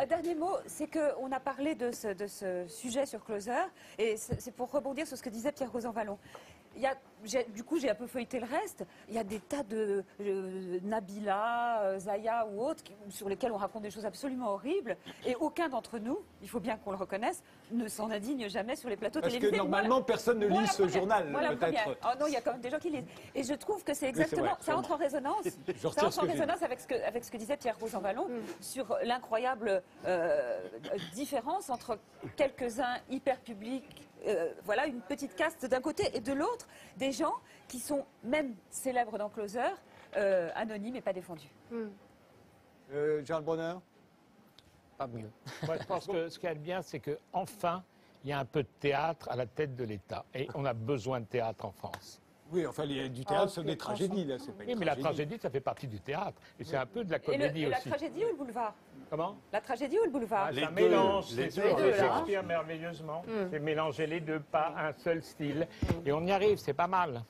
Un dernier mot, c'est qu'on a parlé de ce sujet sur Closer, et c'est pour rebondir sur ce que disait Pierre Rosanvallon. Du coup, j'ai un peu feuilleté le reste. Il y a des tas de Nabila, Zaya ou autres sur lesquels on raconte des choses absolument horribles. Et aucun d'entre nous, il faut bien qu'on le reconnaisse, ne s'en indigne jamais sur les plateaux Parce télévisés. que normalement, personne ne lit ce journal, peut-être. Oh non, il y a quand même des gens qui lisent. Et je trouve que c'est exactement... ça entre en résonance. Ça entre en résonance avec ce que disait Pierre Rosanvallon sur l'incroyable différence entre quelques-uns hyper publics, voilà, une petite caste d'un côté, et de l'autre, des gens qui sont même célèbres dans Closer, anonymes et pas défendus. Gérald Bronner? Pas mieux. Moi, je pense que ce qui est bien, c'est qu'enfin, il y a un peu de théâtre à la tête de l'État. Et on a besoin de théâtre en France. Oui, enfin, il y a du théâtre sur des tragédies, là. C'est pas une Oui, mais la tragédie. tragédie, ça fait partie du théâtre. Et c'est un peu de la Et comédie la aussi. tragédie ou le boulevard? Comment? La tragédie ou le boulevard? C'est un mélange, les c'est deux, ça, deux, là, Shakespeare merveilleusement. C'est mélanger les deux, pas un seul style. Et on y arrive, c'est pas mal.